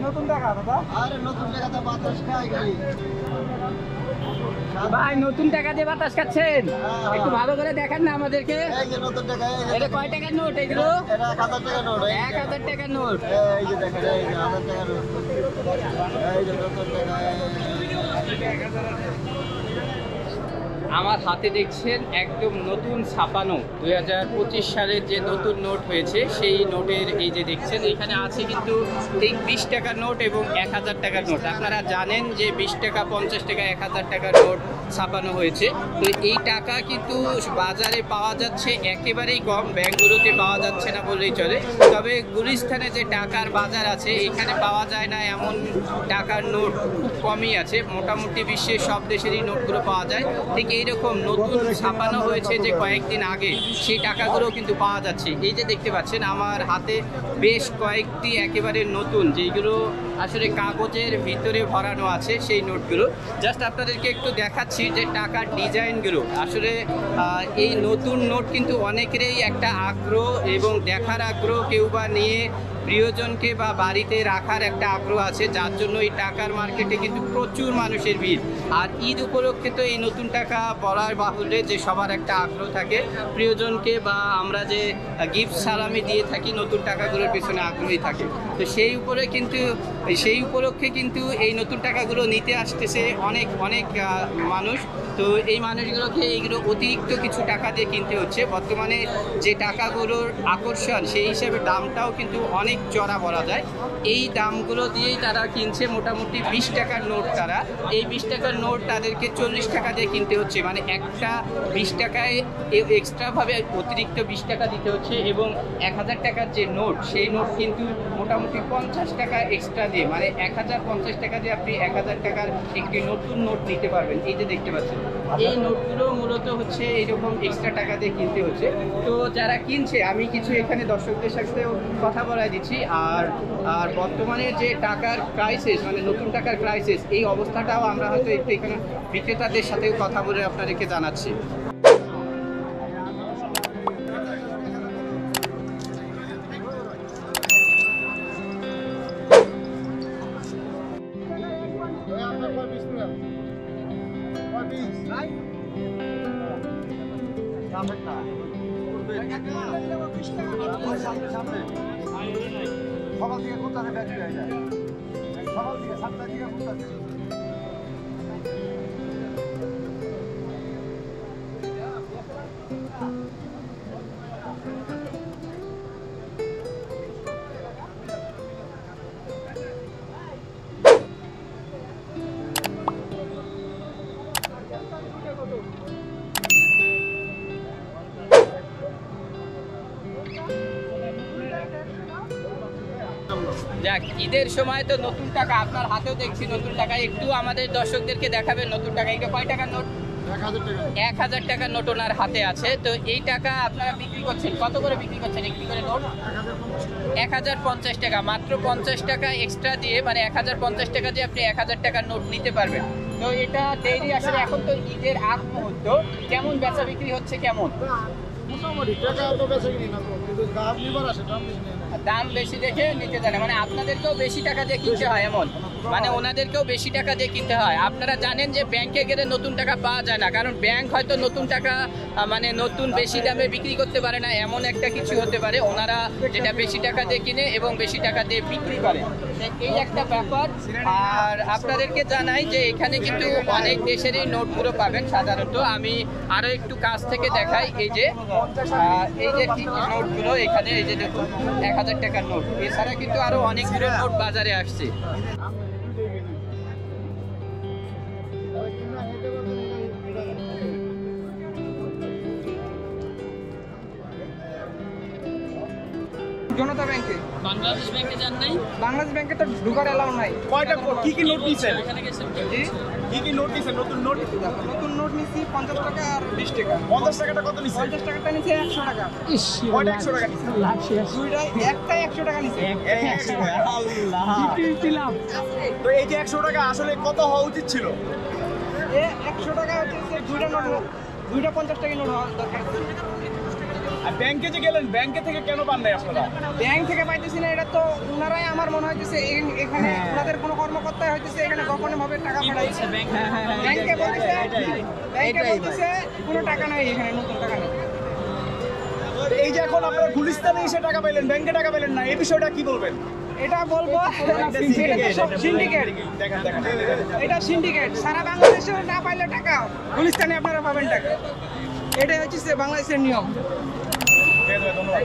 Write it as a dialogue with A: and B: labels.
A: নতুন টাকা দাদা, আরে নতুন টাকাতে বাতাস খাই গাড়ি ভাই। নতুন টাকা দিয়ে বাতাস খাচ্ছেন, একটু ভালো করে দেখান না আমাদেরকে। এই যে নতুন টাকা, এটা কয় টাকার নোট এগুলো? এটা 1000 টাকার নোট। 1000 টাকার নোট। এই যে দেখেন, এই যে 1000 টাকার নোট, এই যে নতুন টাকা। আমার হাতে দেখছেন একদম নতুন ছাপানো 2025 সালের যে নতুন নোট হয়েছে সেই নোটের এই যে দেখছেন এখানে আছে কিন্তু ঠিক 20 টাকার নোট এবং 1000 টাকার নোট। আপনারা জানেন যে 20 টাকা, 50 টাকা, 1000 টাকার নোট ছাপানো হয়েছে। তো এই টাকা কিন্তু বাজারে পাওয়া যাচ্ছে একেবারেই কম, ব্যাংকগুলোতে পাওয়া যাচ্ছে না বললেই চলে। তবে গুলিস্তানে যে টাকার বাজার আছে এখানে পাওয়া যায় না এমন টাকার নোট খুব কমই আছে। মোটামুটি বিশ্বের সব দেশেরই নোটগুলো পাওয়া যায়। ঠিক এইরকম নতুন ছাপানো হয়েছে যে কয়েকদিন আগে, সেই টাকাগুলো কিন্তু পাওয়া যাচ্ছে। এই যে দেখতে পাচ্ছেন আমার হাতে বেশ কয়েকটি একেবারে নতুন, যেগুলো আসলে কাগজের ভিতরে ভরানো আছে সেই নোটগুলো। জাস্ট আপনাদেরকে একটু দেখাচ্ছি যে টাকার ডিজাইনগুলো। আসলে এই নতুন নোট কিন্তু অনেকেরই একটা আগ্রহ এবং দেখার আগ্রহ, কেউ বা নিয়ে প্রিয়জনকে বা বাড়িতে রাখার একটা আগ্রহ আছে, যার জন্য এই টাকার মার্কেটে কিন্তু প্রচুর মানুষের ভিড়। আর ঈদ উপলক্ষে তো এই নতুন টাকা বলার বাহুল্যে যে সবার একটা আগ্রহ থাকে, প্রিয়জনকে বা আমরা যে গিফট সালামি দিয়ে থাকি নতুন টাকাগুলোর পিছনে আগ্রহী থাকে। তো সেই উপলক্ষে কিন্তু এই নতুন টাকাগুলো নিতে আসতেছে অনেক অনেক মানুষ। তো এই মানুষগুলোকে এইগুলো অতিরিক্ত কিছু টাকা দিয়ে কিনতে হচ্ছে। বর্তমানে যে টাকাগুলোর আকর্ষণ সেই হিসেবে দামটাও কিন্তু অনেক চড়া বলা যায়। এই দামগুলো দিয়েই তারা কিনছে মোটামুটি 20 টাকার নোট। তারা এই 20 টাকার নোট তাদেরকে 40 টাকা দিয়ে কিনতে হচ্ছে, মানে একটা 20 টাকায় এক্সট্রাভাবে অতিরিক্ত 20 টাকা দিতে হচ্ছে। এবং 1000 টাকার যে নোট সেই নোট কিন্তু মোটামুটি 50 টাকা এক্সট্রা দিয়ে, মানে 1050 টাকা দিয়ে আপনি 1000 টাকার একটি নতুন নোট নিতে পারবেন। এই যে দেখতে পাচ্ছেন এই নোটগুলো মূলত হচ্ছে এইরকম এক্সট্রা টাকা দিয়ে কিনতে হচ্ছে। তো যারা কিনছে, আমি কিছু এখানে দর্শকদের সাথেও কথা বলা দিচ্ছি। আর বর্তমানে যে টাকার ক্রাইসিস, মানে নতুন টাকার ক্রাইসিস, এই অবস্থাটাও আমরা হয়তো একটু এখানে বিক্রেতাদের সাথেও কথা বলে আপনাদেরকে জানাচ্ছি। সকাল থেকে কোথায় ব্যাগ হয়ে যায়, সকাল থেকে 7টা থেকে কোথায়। যাক, ঈদের সময় তো নতুন টাকা আপনার হাতেও দেখছি নতুন টাকা, একটু আমাদের দর্শকদেরকে দেখাবেন নতুন টাকা। এটা কয় টাকার নোট? 1000 টাকার নোট ওনার হাতে আছে। তো এই টাকা আপনারা বিক্রি করছেন কত করে বিক্রি করছেন একটি করে নোট? 1050 টাকা, মাত্র 50 টাকা এক্সট্রা দিয়ে, মানে 1050 টাকা দিয়ে আপনি 1000 টাকার নোট নিতে পারবেন। তো এটা ডেইলি আসলে এখন তো ঈদের আগ মুহূর্ত, কেমন বেচা বিক্রি হচ্ছে? কেমন মোটামুটি টাকা তো বেচা কিনি না, দাম বেশি দেখে নিতে জানে, মানে আপনাদেরকেও বেশি টাকা দিয়ে কিনতে হয় এমন, মানে ওনাদেরকেও বেশি টাকা দিয়ে কিনতে হয়। আপনারা জানেন যে ব্যাংকে গেলে নতুন টাকা পাওয়া যায় না, কারণ ব্যাংক হয়তো নতুন টাকা মানে নতুন বেশি দামে বিক্রি করতে পারে না, এমন একটা কিছু হতে পারে। ওনারা যেটা বেশি টাকা দিয়ে কিনে এবং বেশি টাকা দিয়ে বিক্রি করে, এই একটা ব্যাপার। আর আপনাদেরকে জানাই যে এখানে কিন্তু অনেক দেশেরই নোটগুলো পাবেন সাধারণত। আমি আরও একটু কাছ থেকে দেখাই। এই যে ঠিক নোটগুলো এখানে, এই যে দেখুন 1000 টাকার নোট। এছাড়া কিন্তু আরো অনেকগুলো নোট বাজারে আসছে। জনতা ব্যাংকে, বাংলাদেশ ব্যাংকে যান নাই? বাংলাদেশ ব্যাংকে তো ঢোকার এলাও নাই। কয়টা কি কি নোট নিছেন? এখানে গেছেন জি, কি কি নোট নিছেন? নতুন নোট নিছি 50 টাকা আর 20 টাকা। 50 টাকাটা কত নিছেন? 50 টাকাটা নিছে 100 টাকা। ইস, কয়টা 100 টাকা নিছেন? লাভ শেষ। দুইটাই একটাই 100 টাকা নিছে। আল্লাহ, কি লাভ। তো এই যে 100 টাকা আসলে কত হওয়া উচিত ছিল? 100 টাকা হচ্ছে দুইটা নোট, দুইটা 50 টাকা নোট হওয়া দরকার।
B: আর ব্যাংকে যে গেলেন, ব্যাংকে থেকে কেন পান নাই আপনারা?
C: ব্যাংক থেকে পাইতেছি না, এটা তো ওনারাই আমার মনে হইতেছে এখানে ওনাদের কোনো কর্মকর্তা হইতেছে এখানে গোপনে ভাবে টাকা পাঠাইছে। ব্যাংকে বলতেছে কোনো টাকা নাই, এখানে নতুন টাকা নেই।
B: এই যে এখন আপনারা গুলিস্তানে এসে টাকা পাইলেন, ব্যাংকে টাকা পাইলেন না, এই বিষয়টা কি বলবেন?
C: এটা বলবো সিন্ডিকেট,
B: দেখেন দেখেন
C: এটা সিন্ডিকেট। সারা বাংলাদেশে না পাইলে টাকা গুলিস্তানে আপনারা পাবেন টাকা, এটাই হচ্ছে বাংলাদেশের নিয়ম।
B: ধন্যবাদ।